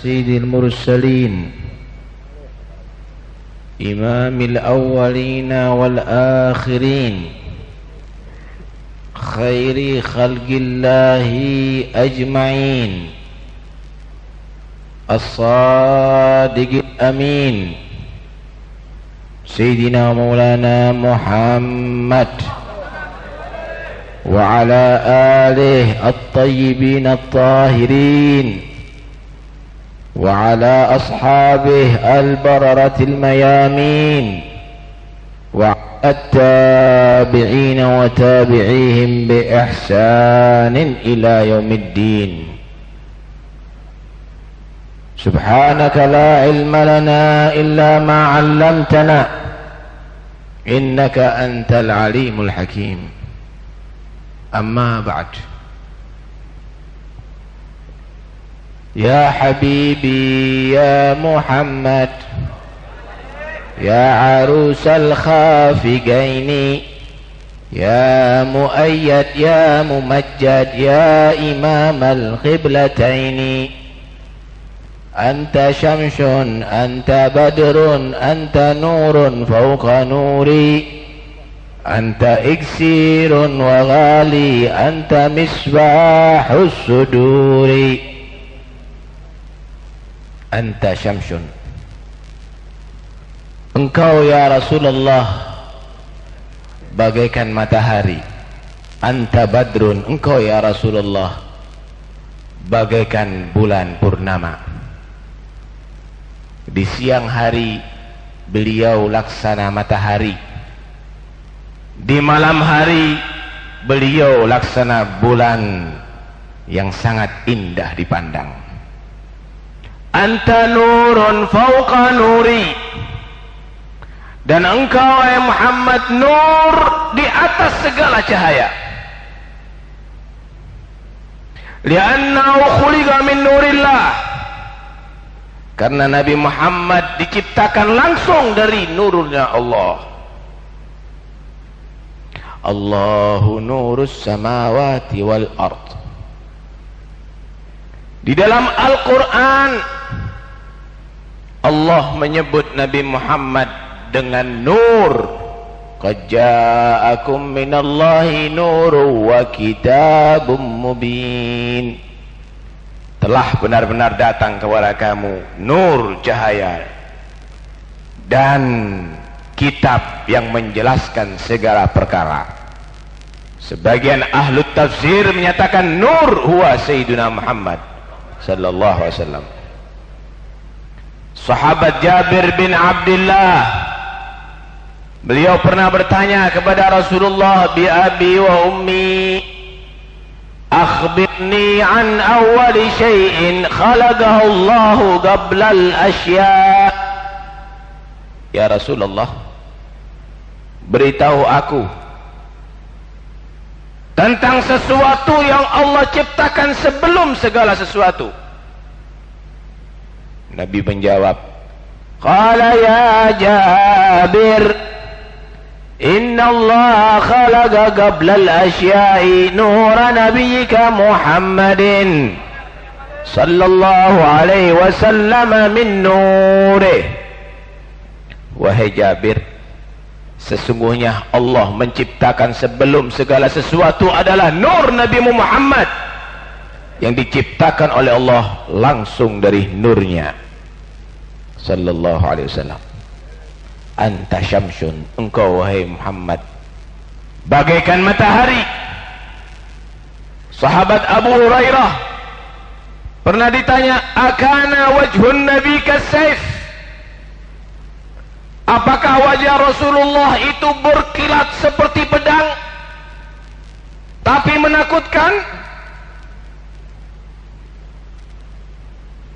سيد المرسلين إمام الأولين والآخرين خير خلق الله أجمعين الصادق الأمين سيدنا مولانا محمد وعلى آله الطيبين الطاهرين وعلى أصحابه البررة الميامين وعلى التابعين وتابعيهم بإحسان إلى يوم الدين. سبحانك لا علم لنا إلا ما علمتنا إنك أنت العليم الحكيم. أما بعد، يا حبيبي يا محمد يا عروس الخافقين يا مؤيد يا ممجد يا إمام القبلتين، أنت شمس أنت بدر أنت نور فوق نوري، أنت إكسير وغالي أنت مصباح الصدور، Anta syamsun, engkau ya Rasulullah bagaikan matahari. Anta badrun, engkau ya Rasulullah bagaikan bulan purnama. Di siang hari beliau laksana matahari, di malam hari beliau laksana bulan yang sangat indah dipandang. Anta nurun fauqa nuri, dan engkau ya Muhammad nur di atas segala cahaya. Li'annahu khuliqa min nurillah, karena Nabi Muhammad diciptakan langsung dari nurnya Allah. Allahu nurus samawati wal ard. Di dalam Al-Quran Allah menyebut Nabi Muhammad dengan nur. Qad ja'akum minallahi nurun wa kitabun mubin. Telah benar-benar datang kepada kamu nur cahaya dan kitab yang menjelaskan segala perkara. Sebagian ahlu tafsir menyatakan nur huwa Sayyiduna Muhammad sallallahu alaihi wasallam. Sahabat Jabir bin Abdullah, beliau pernah bertanya kepada Rasulullah, bi abi wa ummi akhbirni an awwali syai'in khalaqahu Allah qabla al-asya'. Ya Rasulullah, beritahu aku tentang sesuatu yang Allah ciptakan sebelum segala sesuatu. Nabi menjawab, qala ya Jabir, inna Allah khalaqa qabla al-asya'i nura nabiyyika Muhammadin sallallahu alaihi wasallam min nurih. Wahai Jabir, sesungguhnya Allah menciptakan sebelum segala sesuatu adalah nur Nabi Muhammad yang diciptakan oleh Allah langsung dari nurnya sallallahu alaihi wasallam. Anta syamsun, engkau wahai Muhammad bagaikan matahari. Sahabat Abu Hurairah pernah ditanya, akana wajhun nabi kasayf, apakah wajah Rasulullah itu berkilat seperti pedang tapi menakutkan?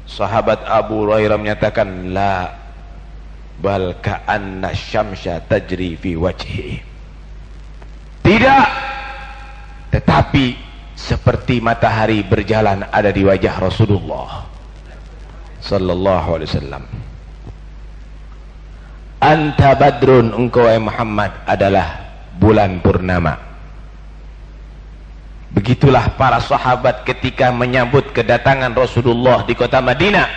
Sahabat Abu Hurairah menyatakan, la bal ka'anna syamsa tajri fi wajhi. Tidak, tetapi seperti matahari berjalan ada di wajah Rasulullah sallallahu alaihi wasallam. Anta badrun, engkau ya Muhammad adalah bulan purnama. Begitulah para sahabat ketika menyambut kedatangan Rasulullah di kota Madinah.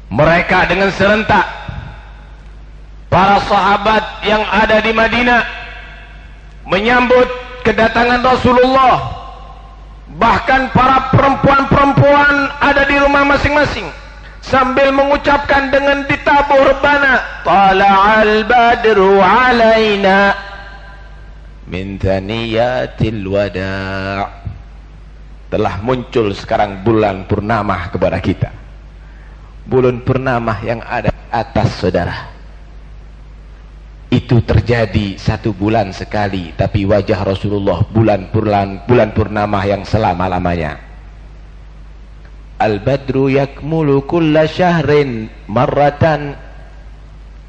Mereka dengan serentak, para sahabat yang ada di Madinah menyambut kedatangan Rasulullah. Bahkan para perempuan-perempuan ada di rumah masing-masing sambil mengucapkan dengan ditabuh rebana, tala'al badru alaina min thaniyatil wada'. Telah muncul sekarang bulan purnama kepada kita. Bulan purnama yang ada di atas, saudara. Itu terjadi 1 bulan sekali, tapi wajah Rasulullah bulan purnama yang selama-lamanya. Al-badru yakmulu kulla syahrin marratan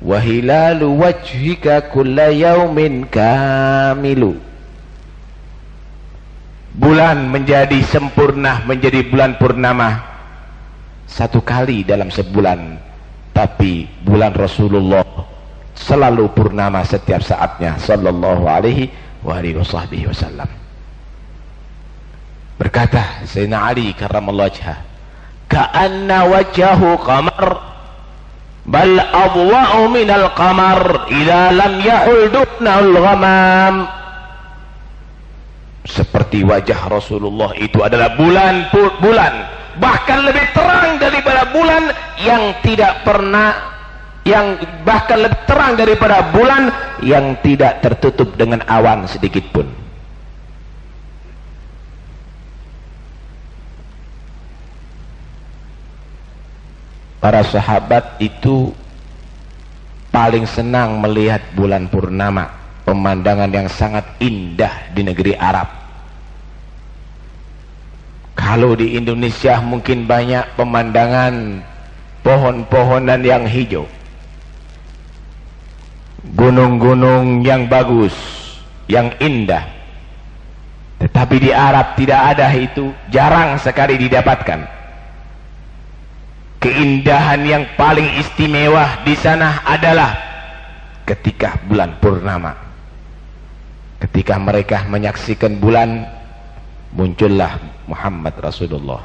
wa hilalu wajhika kulla yaumin kamilu. Bulan menjadi sempurna, menjadi bulan purnama 1 kali dalam sebulan, tapi bulan Rasulullah selalu purnama setiap saatnya, sallallahu alaihi wasallam. Berkata Sayyidina Ali karramallahu wajhah, ka'anna wajhahu qamar bal adwa'u minal qamar idza lam yahul dunal ghamam. Seperti wajah Rasulullah itu adalah bulan, bahkan lebih terang daripada bulan yang tidak pernah, yang bahkan lebih terang daripada bulan yang tidak tertutup dengan awan sedikit pun. Para sahabat itu paling senang melihat bulan purnama, pemandangan yang sangat indah di negeri Arab. Kalau di Indonesia mungkin banyak pemandangan pohon-pohonan yang hijau, gunung-gunung yang bagus, yang indah. Tetapi di Arab tidak ada itu, jarang sekali didapatkan. Keindahan yang paling istimewa di sana adalah ketika bulan purnama. Ketika mereka menyaksikan bulan, muncullah Muhammad Rasulullah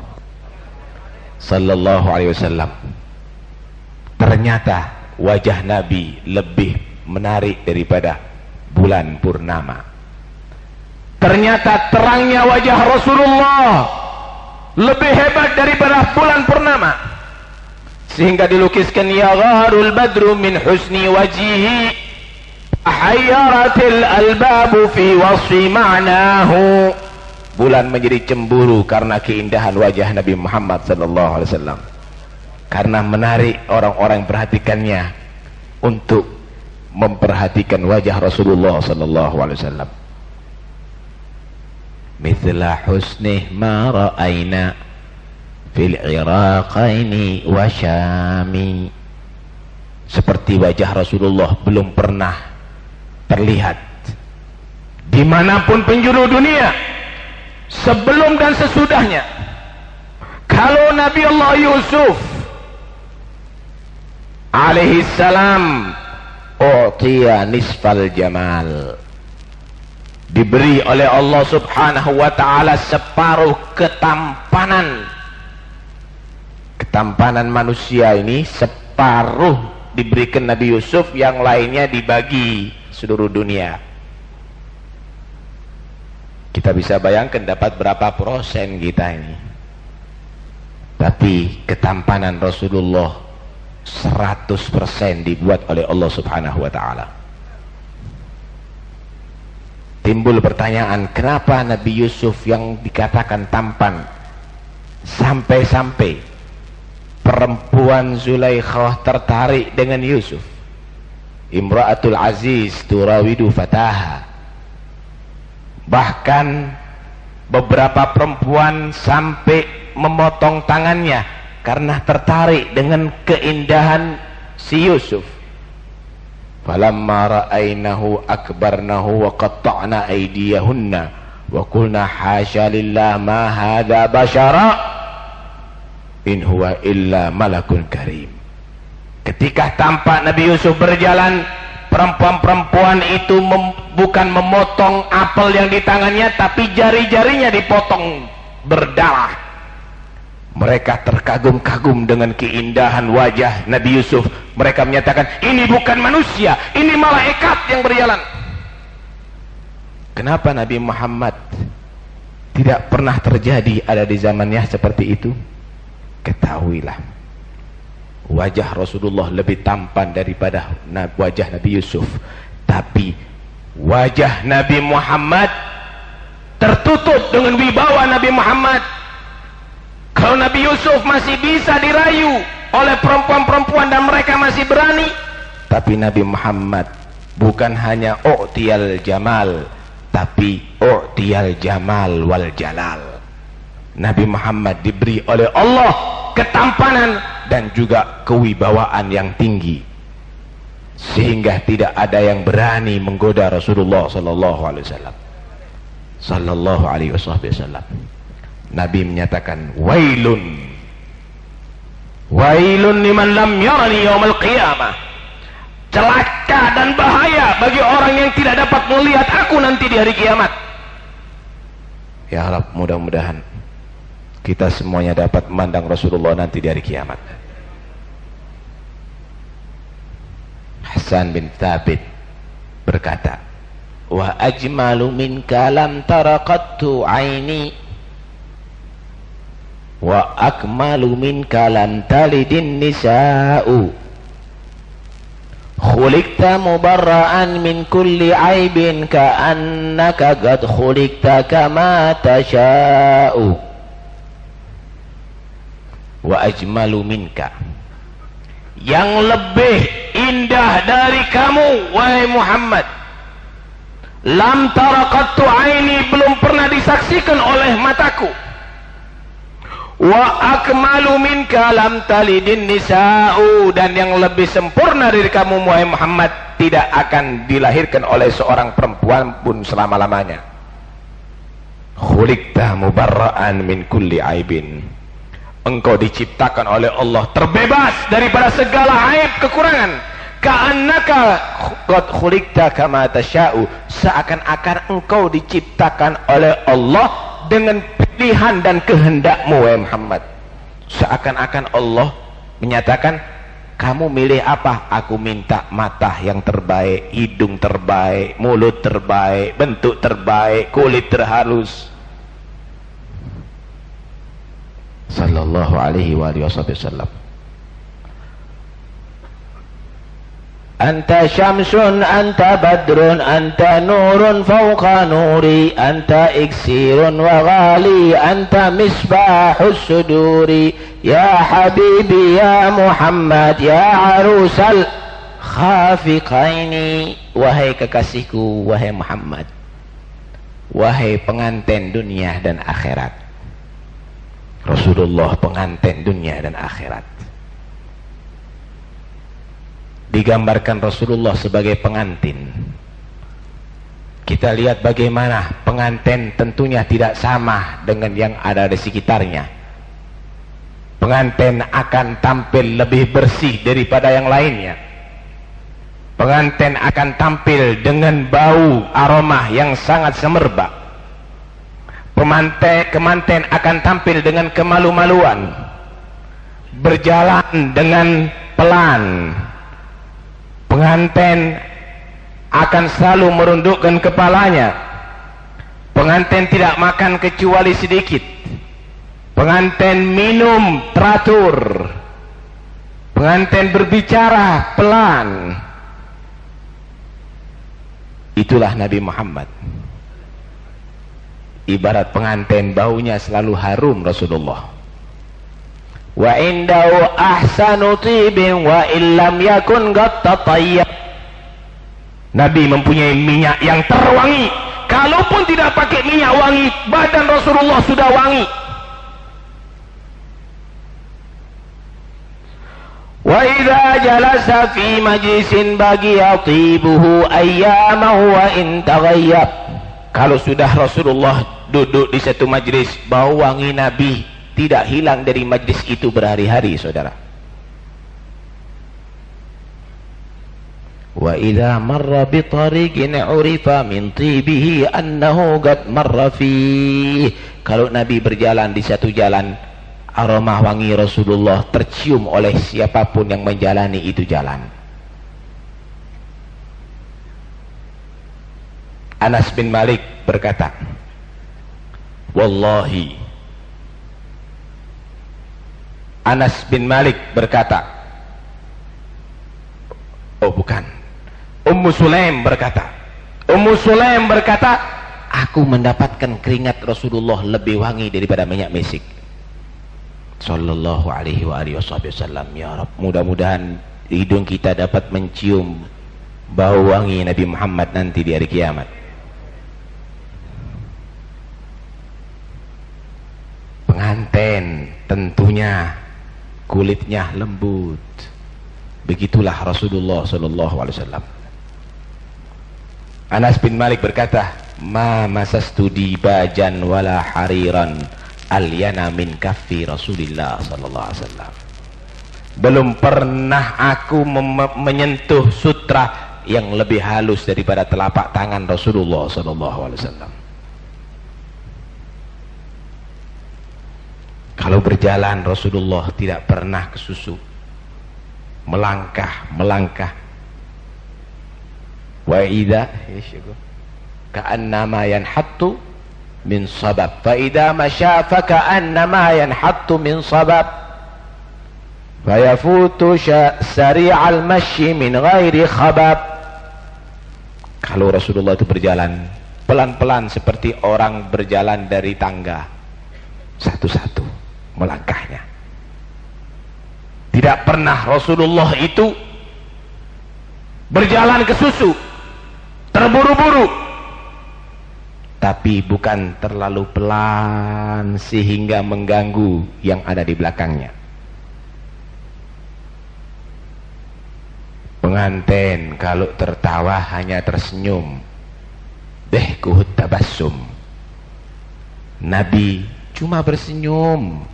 sallallahu alaihi wasallam. Ternyata wajah Nabi lebih menarik daripada bulan purnama. Ternyata terangnya wajah Rasulullah lebih hebat daripada bulan purnama, sehingga dilukiskan ya gharul badru min husni wajhihi hayyaratil albabu fi wasfi ma'nahu. Bulan menjadi cemburu karena keindahan wajah Nabi Muhammad sallallahu alaihi wasallam, karena menarik orang-orang perhatikannya untuk memperhatikan wajah Rasulullah sallallahu alaihi wasallam. Mithla husnih ma ra'ayna fil iraqaini wa syami. Seperti wajah Rasulullah belum pernah terlihat dimanapun penjuru dunia, sebelum dan sesudahnya. Kalau Nabi Allah Yusuf alaihi salam u'tiya nisfal jamal, diberi oleh Allah subhanahu wa ta'ala separuh ketampanan. Ketampanan manusia ini separuh diberikan Nabi Yusuf, yang lainnya dibagi seluruh dunia. Kita bisa bayangkan dapat berapa persen kita ini. Tapi ketampanan Rasulullah 100% dibuat oleh Allah subhanahu wa ta'ala. Timbul pertanyaan, kenapa Nabi Yusuf yang dikatakan tampan, sampai-sampai perempuan Zulaikhah tertarik dengan Yusuf? Imra'atul Aziz turawidu fataha. Bahkan beberapa perempuan sampai memotong tangannya karena tertarik dengan keindahan si Yusuf. Falamma ra'ainahu akbarnahu wa qatta'na aydiyahunna wa qulna hasya lillah ma hadza bashara in huwa illa malakun karim. Ketika tampak Nabi Yusuf berjalan, perempuan-perempuan itu bukan memotong apel yang di tangannya, tapi jari-jarinya dipotong berdarah. Mereka terkagum-kagum dengan keindahan wajah Nabi Yusuf. Mereka menyatakan, ini bukan manusia, ini malaikat yang berjalan. Kenapa Nabi Muhammad tidak pernah terjadi ada di zamannya seperti itu? Ketahuilah, wajah Rasulullah lebih tampan daripada wajah Nabi Yusuf. Tapi wajah Nabi Muhammad tertutup dengan wibawa Nabi Muhammad. Kalau Nabi Yusuf masih bisa dirayu oleh perempuan-perempuan dan mereka masih berani, tapi Nabi Muhammad bukan hanya u'tiyal jamal, tapi u'tiyal jamal wal jalal. Nabi Muhammad diberi oleh Allah ketampanan dan juga kewibawaan yang tinggi, sehingga tidak ada yang berani menggoda Rasulullah sallallahu alaihi wasallam. Sallallahu alaihi wasallam. Nabi menyatakan, wailun liman lam yarani yaumil qiyamah. Celaka dan bahaya bagi orang yang tidak dapat melihat aku nanti di hari kiamat. Ya Allah, mudah-mudahan kita semuanya dapat memandang Rasulullah nanti di hari kiamat. Hasan bin Thabit berkata, wa ajmalu minka lam taraqattu aini wa akmalu minka lam talidin nisa'u khuliqta mubarra'an min kulli aibin ka'annaka qad khuliqta kama tasha'u. Wa ajmalu minka, yang lebih indah dari kamu wahai Muhammad, lam taraqattu aini, belum pernah disaksikan oleh mataku. Wa akmalu minka lam talidin nisa'u, dan yang lebih sempurna dari kamu wahai Muhammad tidak akan dilahirkan oleh seorang perempuan pun selama-lamanya. Khuliqta mubarra'an min kulli aibin, engkau diciptakan oleh Allah terbebas daripada segala aib kekurangan. Ka'annaka qad khuliqta kama tasha'u, seakan-akan engkau diciptakan oleh Allah dengan pilihan dan kehendakmu wahai Muhammad. Seakan-akan Allah menyatakan, kamu milih apa? Aku minta mata yang terbaik, hidung terbaik, mulut terbaik, bentuk terbaik, kulit terhalus. Sallallahu alaihi wasallam. Anta syamsun, anta badrun, anta nurun fawqa nuri, anta iksirun wa ghali, anta misbahus suduri, ya habibi ya Muhammad, ya arusal khafiqaini. Wahai kekasihku, wahai Muhammad, wahai pengantin dunia dan akhirat. Rasulullah pengantin dunia dan akhirat. Digambarkan Rasulullah sebagai pengantin. Kita lihat bagaimana pengantin tentunya tidak sama dengan yang ada di sekitarnya. Pengantin akan tampil lebih bersih daripada yang lainnya. Pengantin akan tampil dengan bau aroma yang sangat semerbak. Kemanten akan tampil dengan kemalu-maluan, berjalan dengan pelan. Pengantin akan selalu merundukkan kepalanya. Pengantin tidak makan kecuali sedikit. Pengantin minum teratur. Pengantin berbicara pelan. Itulah Nabi Muhammad. Ibarat pengantin, baunya selalu harum Rasulullah. Wa indahu ahsanu tibin wa illam yakun qad tatayyab. Nabi mempunyai minyak yang terwangi. Kalaupun tidak pakai minyak wangi, badan Rasulullah sudah wangi. Wa idza jalasa fi majlisin bagiya tibuhu ayyamahu wa in taghayyab. Kalau sudah Rasulullah duduk di satu majlis, bau wangi Nabi tidak hilang dari majlis itu berhari-hari, saudara. Wa idza marra bi tariqin urifa min tibihi annahu qad marra fi. Kalau Nabi berjalan di satu jalan, aroma wangi Rasulullah tercium oleh siapapun yang menjalani itu jalan. Anas bin Malik berkata, wallahi, Anas bin Malik berkata, oh bukan, Ummu Sulaim berkata, aku mendapatkan keringat Rasulullah lebih wangi daripada minyak misik. Sallallahu alaihi wa alihi wasallam. Ya Rabb, mudah-mudahan hidung kita dapat mencium bau wangi Nabi Muhammad nanti di hari kiamat. Pengantin tentunya kulitnya lembut. Begitulah Rasulullah sallallahu alaihi wasallam. Anas bin Malik berkata, ma masastu dibajan wala hariran alyana min kaffi Rasulillah sallallahu alaihi wasallam. Belum pernah aku menyentuh sutra yang lebih halus daripada telapak tangan Rasulullah sallallahu alaihi wasallam. Kalau berjalan Rasulullah tidak pernah kesusu, melangkah wa idza ka'annama yanhattu min sabab fa idza masya fa ka'annama yanhattu min sabab fa yafutu sari'al masyi min ghairi khabab. Kalau Rasulullah itu berjalan pelan-pelan seperti orang berjalan dari tangga, satu-satu melangkahnya. Tidak pernah Rasulullah itu berjalan ke susu, terburu-buru, tapi bukan terlalu pelan sehingga mengganggu yang ada di belakangnya. Pengantin kalau tertawa hanya tersenyum, dehkuhut tabassum. Nabi cuma bersenyum.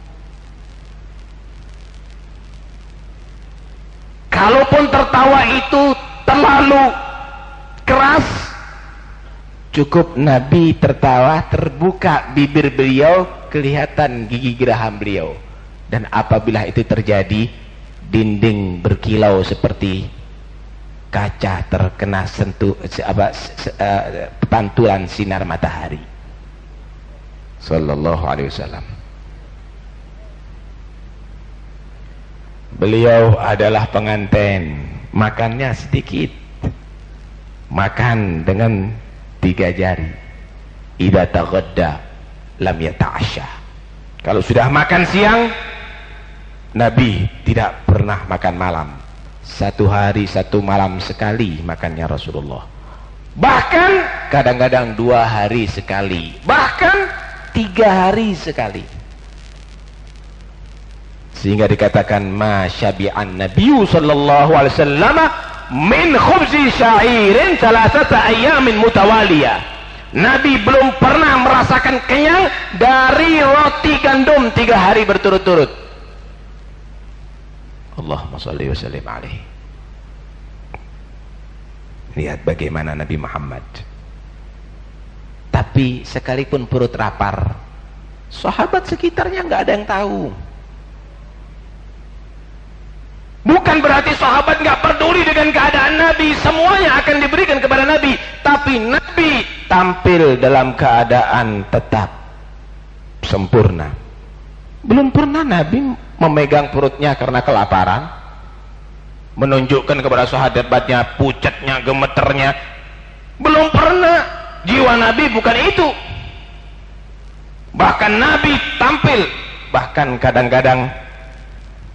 Kalaupun tertawa itu terlalu keras, cukup Nabi tertawa, terbuka bibir beliau, kelihatan gigi geraham beliau. Dan apabila itu terjadi, dinding berkilau seperti kaca terkena pantulan sinar matahari. Sallallahu alaihi wasallam. Beliau adalah pengantin, makannya sedikit, makan dengan 3 jari. Idza taghadda lam yata'asha. Kalau sudah makan siang, Nabi tidak pernah makan malam. 1 hari 1 malam sekali makannya Rasulullah. Bahkan kadang-kadang 2 hari sekali, bahkan 3 hari sekali. Sehingga dikatakan ma syabi'an nabiyyu sallallahu alaihi wasallam min khubzi sya'irin 3 ayamin mutawaliyah. Nabi belum pernah merasakan kenyang dari roti gandum 3 hari berturut-turut. Allahumma shalli wa sallim alaihi. Lihat bagaimana Nabi Muhammad. Tapi sekalipun perut lapar, sahabat sekitarnya nggak ada yang tahu. Bukan berarti sahabat nggak peduli dengan keadaan Nabi, semuanya akan diberikan kepada Nabi. Tapi Nabi tampil dalam keadaan tetap sempurna. Belum pernah Nabi memegang perutnya karena kelaparan, menunjukkan kepada sahabatnya pucatnya, gemeternya. Belum pernah. Jiwa Nabi bukan itu. Bahkan Nabi tampil, bahkan kadang-kadang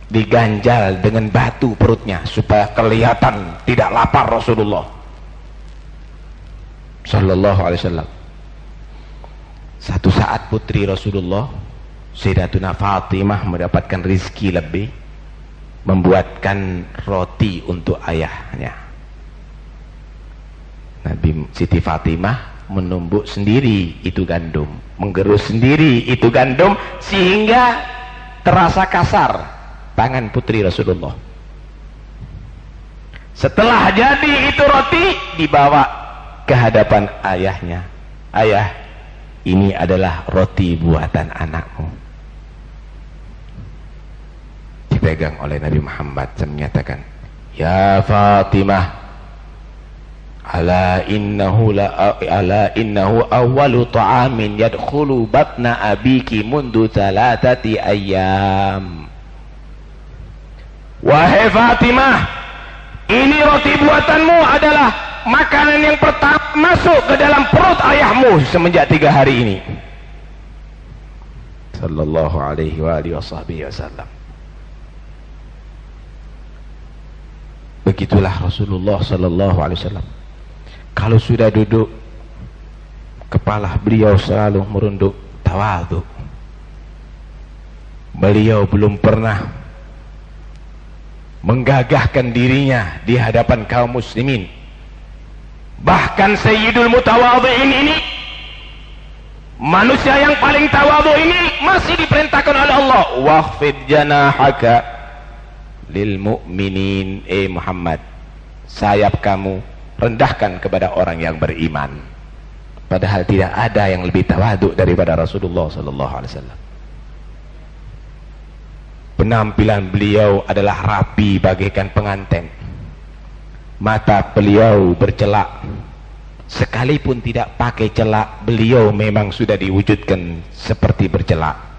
diganjal dengan batu perutnya supaya kelihatan tidak lapar Rasulullah sallallahu alaihi wasallam. Satu saat putri Rasulullah Sayyidatuna Fatimah mendapatkan rizki lebih, membuatkan roti untuk ayahnya. Nabi Siti Fatimah menumbuk sendiri itu gandum, menggerus sendiri itu gandum, sehingga terasa kasar tangan putri Rasulullah. Setelah jadi itu roti, dibawa ke hadapan ayahnya. Ayah, ini adalah roti buatan anakmu. dipegang oleh Nabi Muhammad dan menyatakan, ya Fatimah, ala innahu awwalu ta'amin yadkhulu batna abiki mundu 3 ayyam. Wahai Fatimah, ini roti buatanmu adalah makanan yang pertama masuk ke dalam perut ayahmu semenjak 3 hari ini. Sallallahu alaihi wa alihi wasallam. Begitulah Rasulullah sallallahu alaihi wasallam. Kalau sudah duduk, kepala beliau selalu merunduk tawadhu. Beliau belum pernah menggagahkan dirinya di hadapan kaum muslimin. Bahkan Sayyidul Mutawadhi'in ini, manusia yang paling tawadhu ini, masih diperintahkan oleh Allah, waqfid janahaka lil mu'minin. Muhammad, sayap kamu rendahkan kepada orang yang beriman. Padahal tidak ada yang lebih tawadhu daripada Rasulullah sallallahu alaihi wasallam. Penampilan beliau adalah rapi bagaikan pengantin. Mata beliau bercelak. Sekalipun tidak pakai celak, beliau memang sudah diwujudkan seperti bercelak.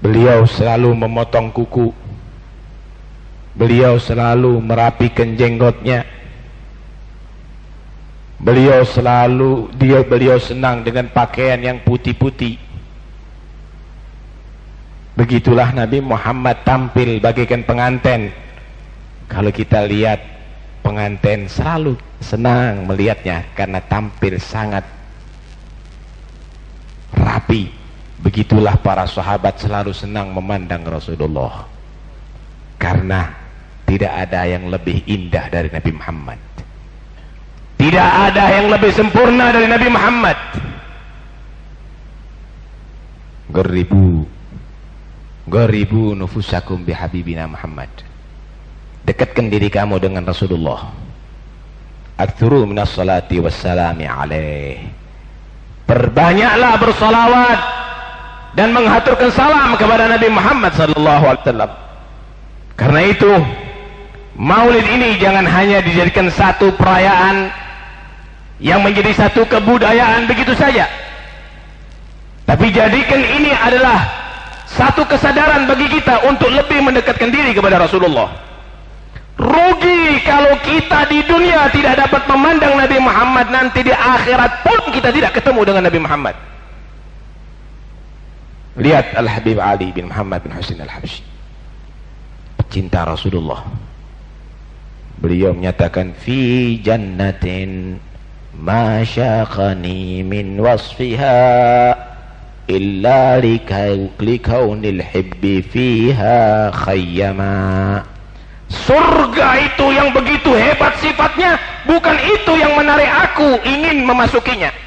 Beliau selalu memotong kuku. Beliau selalu merapikan jenggotnya. Beliau senang dengan pakaian yang putih-putih. Begitulah Nabi Muhammad tampil bagaikan pengantin. Kalau kita lihat pengantin selalu senang melihatnya karena tampil sangat rapi. Begitulah para sahabat selalu senang memandang Rasulullah, karena tidak ada yang lebih indah dari Nabi Muhammad. Tidak ada yang lebih sempurna dari Nabi Muhammad. Garibu nufusakum bihabibina Muhammad. Dekatkan diri kamu dengan Rasulullah. Aktsuru minas salati wassalami alaih. Perbanyaklah bersalawat dan menghaturkan salam kepada Nabi Muhammad sallallahu alaihi wasallam. Karena itu, Maulid ini jangan hanya dijadikan satu perayaan yang menjadi satu kebudayaan begitu saja, tapi jadikan ini adalah satu kesadaran bagi kita untuk lebih mendekatkan diri kepada Rasulullah. Rugi kalau kita di dunia tidak dapat memandang Nabi Muhammad, nanti di akhirat pun kita tidak ketemu dengan Nabi Muhammad. Lihat Al-Habib Ali bin Muhammad bin Husain Al-Habsyi, pecinta Rasulullah. Beliau menyatakan, fi jannatin ma syaqani min wasfiha illa likaunil hibbi fiha khayyama. Surga itu yang begitu hebat sifatnya, bukan itu yang menarik aku ingin memasukinya.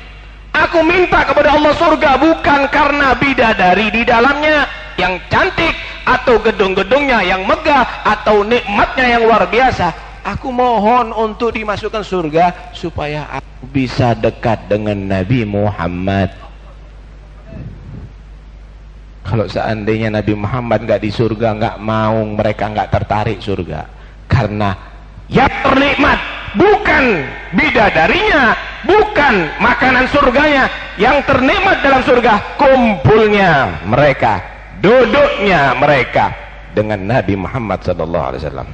Aku minta kepada Allah surga bukan karena bidadari di dalamnya yang cantik, atau gedung-gedungnya yang megah, atau nikmatnya yang luar biasa. Aku mohon untuk dimasukkan surga supaya aku bisa dekat dengan Nabi Muhammad. Kalau seandainya Nabi Muhammad nggak di surga, nggak mau, mereka nggak tertarik surga. Karena yang ternikmat bukan bidadarinya, bukan makanan surganya. Yang ternikmat dalam surga kumpulnya mereka, duduknya mereka dengan Nabi Muhammad SAW.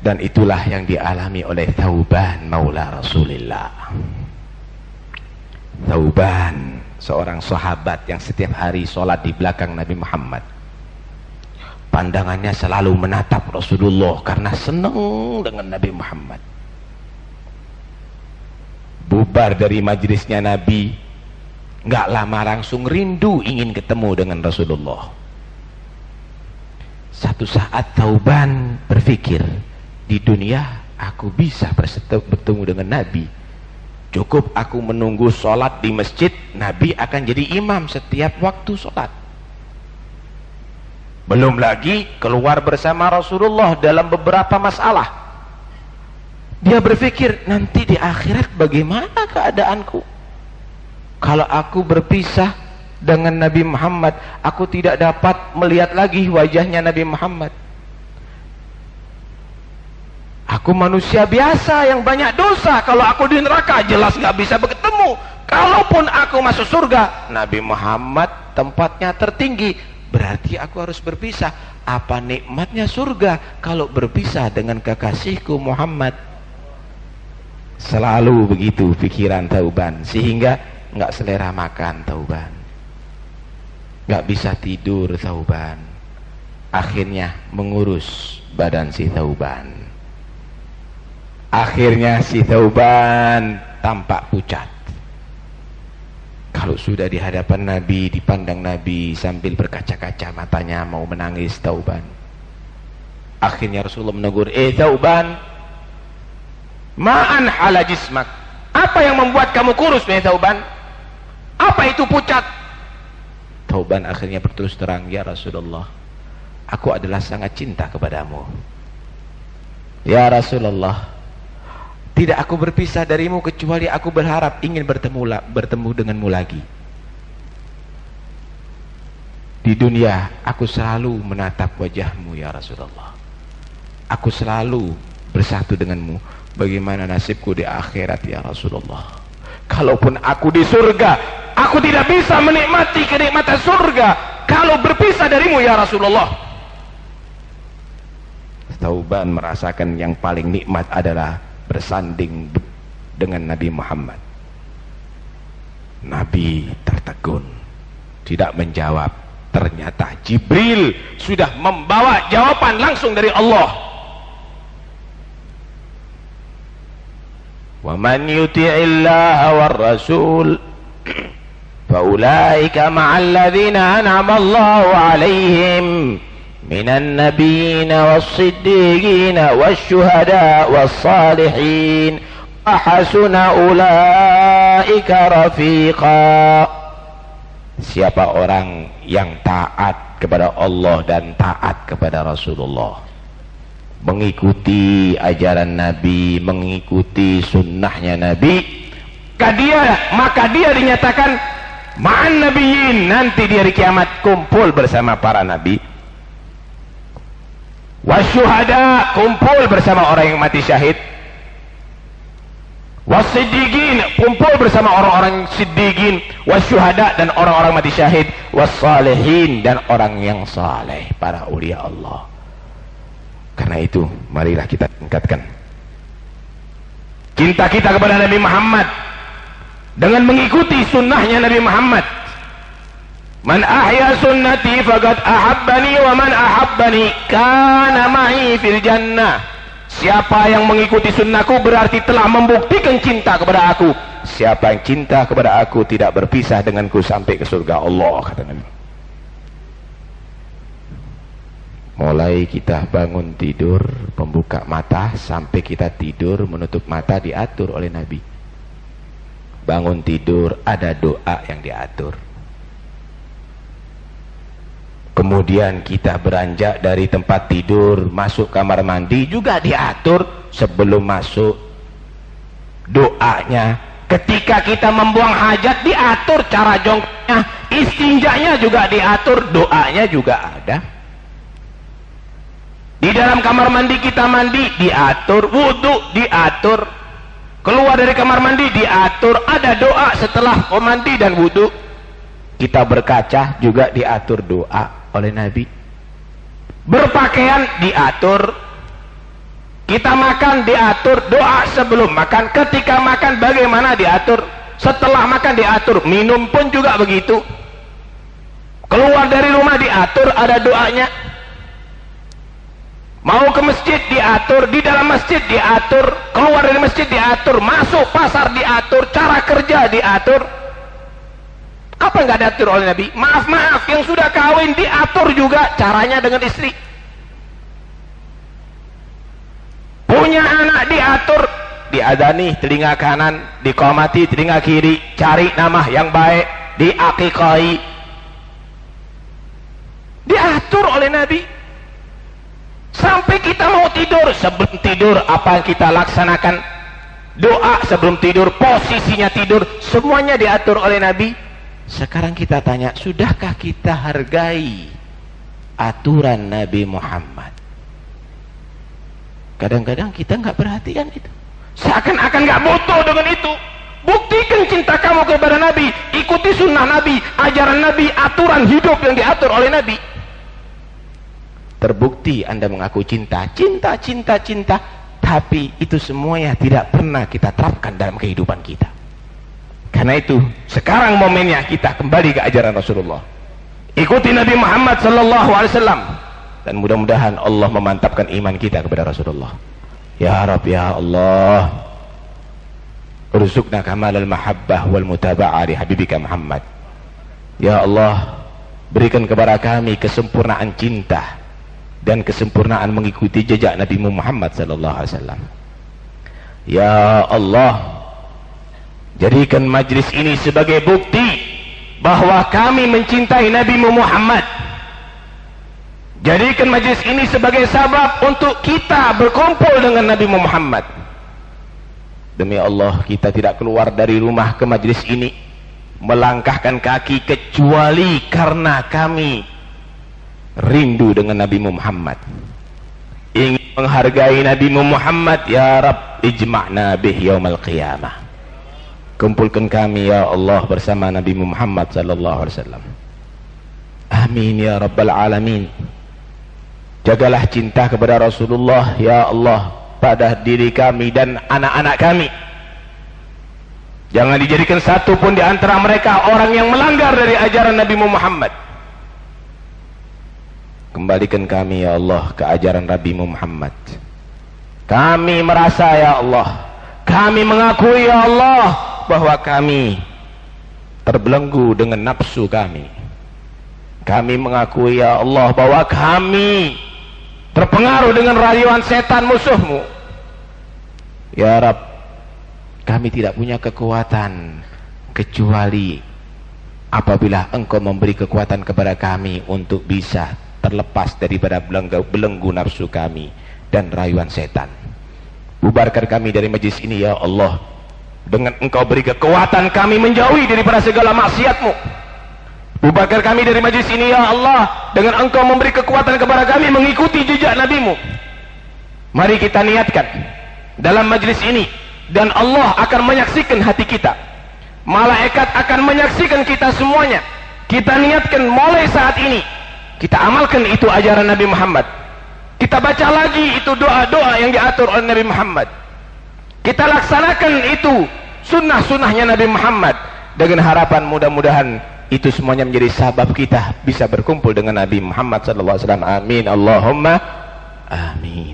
Dan itulah yang dialami oleh Thauban maula Rasulillah. Thauban, seorang sahabat yang setiap hari sholat di belakang Nabi Muhammad. Pandangannya selalu menatap Rasulullah karena senang dengan Nabi Muhammad. Bubar dari majelisnya Nabi, nggak lama langsung rindu ingin ketemu dengan Rasulullah. Satu saat Thauban berpikir, di dunia aku bisa bertemu dengan Nabi. Cukup aku menunggu sholat di masjid, Nabi akan jadi imam setiap waktu sholat. Belum lagi keluar bersama Rasulullah dalam beberapa masalah. Dia berpikir, nanti di akhirat bagaimana keadaanku? Kalau aku berpisah dengan Nabi Muhammad, aku tidak dapat melihat lagi wajahnya Nabi Muhammad. Aku manusia biasa yang banyak dosa. Kalau aku di neraka jelas nggak bisa bertemu. Kalaupun aku masuk surga, Nabi Muhammad tempatnya tertinggi, berarti aku harus berpisah. Apa nikmatnya surga kalau berpisah dengan kekasihku Muhammad? Selalu begitu pikiran Thauban, sehingga nggak selera makan Thauban, nggak bisa tidur Thauban. Akhirnya mengurus badan si Thauban. Akhirnya si Thauban tampak pucat. Kalau sudah di hadapan Nabi, dipandang Nabi sambil berkaca-kaca matanya mau menangis Thauban. Akhirnya Rasulullah menegur, Thauban, ma'an hala jismak. Apa yang membuat kamu kurus nih Thauban? Apa itu pucat? Thauban akhirnya berterus terang, ya Rasulullah, aku adalah sangat cinta kepadamu. Ya Rasulullah, tidak aku berpisah darimu kecuali aku berharap ingin bertemu denganmu lagi. Di dunia aku selalu menatap wajahmu ya Rasulullah. Aku selalu bersatu denganmu. Bagaimana nasibku di akhirat ya Rasulullah? Kalaupun aku di surga, aku tidak bisa menikmati kenikmatan surga kalau berpisah darimu ya Rasulullah. Thauban merasakan yang paling nikmat adalah bersanding dengan Nabi Muhammad. Nabi tertegun, tidak menjawab. Ternyata Jibril sudah membawa jawaban langsung dari Allah. Wa man yuti'illaha war rasul fa ulaika ma'al ladzina an'ama Allahu 'alaihim minan nabiyina was-siddiqina wasyuhada was-salihin wa hasuna ulaika rafiqa. Siapa orang yang taat kepada Allah dan taat kepada Rasulullah, mengikuti ajaran Nabi, mengikuti sunnahnya Nabi, maka dia dinyatakan ma'an nabiyyin, nanti di hari kiamat kumpul bersama para nabi, wasyuhada, kumpul bersama orang yang mati syahid, wasiddiqin, kumpul bersama orang-orang siddiqin, wasyuhada, dan orang-orang mati syahid, wassalihin, dan orang yang saleh, para ulia Allah. Karena itu marilah kita tingkatkan cinta kita kepada Nabi Muhammad dengan mengikuti sunnahnya Nabi Muhammad. Man ahya sunnati faqad ahabbani wa man ahabbani kana ma'i fil jannah. Siapa yang mengikuti sunnahku berarti telah membuktikan cinta kepada aku. Siapa yang cinta kepada aku tidak berpisah denganku sampai ke surga Allah, kata Nabi. Mulai kita bangun tidur, membuka mata, sampai kita tidur menutup mata diatur oleh Nabi. Bangun tidur ada doa yang diatur. Kemudian kita beranjak dari tempat tidur masuk kamar mandi juga diatur. Sebelum masuk doanya. Ketika kita membuang hajat diatur cara jongkoknya, istinjanya juga diatur, doanya juga ada. Di dalam kamar mandi kita mandi diatur, wudhu diatur, keluar dari kamar mandi diatur, ada doa setelah mandi dan wudhu. Kita berkaca juga diatur doa oleh Nabi. Berpakaian diatur, kita makan diatur, doa sebelum makan, ketika makan bagaimana diatur, setelah makan diatur, minum pun juga begitu. Keluar dari rumah diatur, ada doanya. Mau ke masjid diatur, di dalam masjid diatur, keluar dari masjid diatur, masuk pasar diatur, cara kerja diatur. Apa yang nggak diatur oleh Nabi? Maaf, yang sudah kawin diatur juga caranya dengan istri. Punya anak diatur, diadani telinga kanan, diqomati telinga kiri, cari nama yang baik, diakikahi. Diatur oleh Nabi. Sampai kita mau tidur, sebelum tidur apa yang kita laksanakan? doa sebelum tidur, posisinya tidur, semuanya diatur oleh Nabi. Sekarang kita tanya, sudahkah kita hargai aturan Nabi Muhammad? Kadang-kadang kita nggak perhatian itu, seakan-akan nggak butuh dengan itu. Buktikan cinta kamu kepada Nabi, ikuti sunnah Nabi, ajaran Nabi, aturan hidup yang diatur oleh Nabi. Terbukti Anda mengaku cinta, tapi itu semuanya tidak pernah kita terapkan dalam kehidupan kita. Karena itu sekarang momennya kita kembali ke ajaran Rasulullah, ikuti Nabi Muhammad SAW, dan mudah-mudahan Allah memantapkan iman kita kepada Rasulullah. Ya Rabb, ya Allah, urzuqna kamalal mahabbah wal mutaba'ah li habibika Muhammad. Ya Allah, berikan kepada kami kesempurnaan cinta dan kesempurnaan mengikuti jejak Nabi Muhammad sallallahu alaihi wasallam. Ya Allah, jadikan majlis ini sebagai bukti bahwa kami mencintai Nabi Muhammad. Jadikan majlis ini sebagai sabab untuk kita berkumpul dengan Nabi Muhammad. Demi Allah, kita tidak keluar dari rumah ke majlis ini melangkahkan kaki kecuali karena kami rindu dengan Nabi Muhammad, ingin menghargai Nabi Muhammad. Ya Rabb, ijma'na bih yaumal qiyamah. Kumpulkan kami ya Allah bersama Nabi Muhammad sallallahu alaihi wasallam. Amin ya rabbal alamin. Jagalah cinta kepada Rasulullah ya Allah pada diri kami dan anak-anak kami. Jangan dijadikan satu pun di antara mereka orang yang melanggar dari ajaran Nabi Muhammad. Kembalikan kami ya Allah ke ajaran Nabi Muhammad. Kami merasa ya Allah, kami mengakui ya Allah bahwa kami terbelenggu dengan nafsu kami. Kami mengakui ya Allah bahwa kami terpengaruh dengan rayuan setan musuhmu. Ya Rabb, kami tidak punya kekuatan kecuali apabila Engkau memberi kekuatan kepada kami untuk bisa terlepas daripada belenggu nafsu kami dan rayuan setan. Bubarkan kami dari majlis ini ya Allah, dengan Engkau beri kekuatan kami menjauhi daripada segala maksiat-Mu. Bubarkan kami dari majlis ini ya Allah, dengan Engkau memberi kekuatan kepada kami mengikuti jejak Nabi-Mu. Mari kita niatkan dalam majlis ini, dan Allah akan menyaksikan hati kita, malaikat akan menyaksikan kita semuanya. Kita niatkan mulai saat ini, kita amalkan itu ajaran Nabi Muhammad. Kita baca lagi itu doa-doa yang diatur oleh Nabi Muhammad. Kita laksanakan itu sunnah-sunnahnya Nabi Muhammad, dengan harapan mudah-mudahan itu semuanya menjadi sabab kita bisa berkumpul dengan Nabi Muhammad sallallahu alaihi wasallam. Amin Allahumma amin.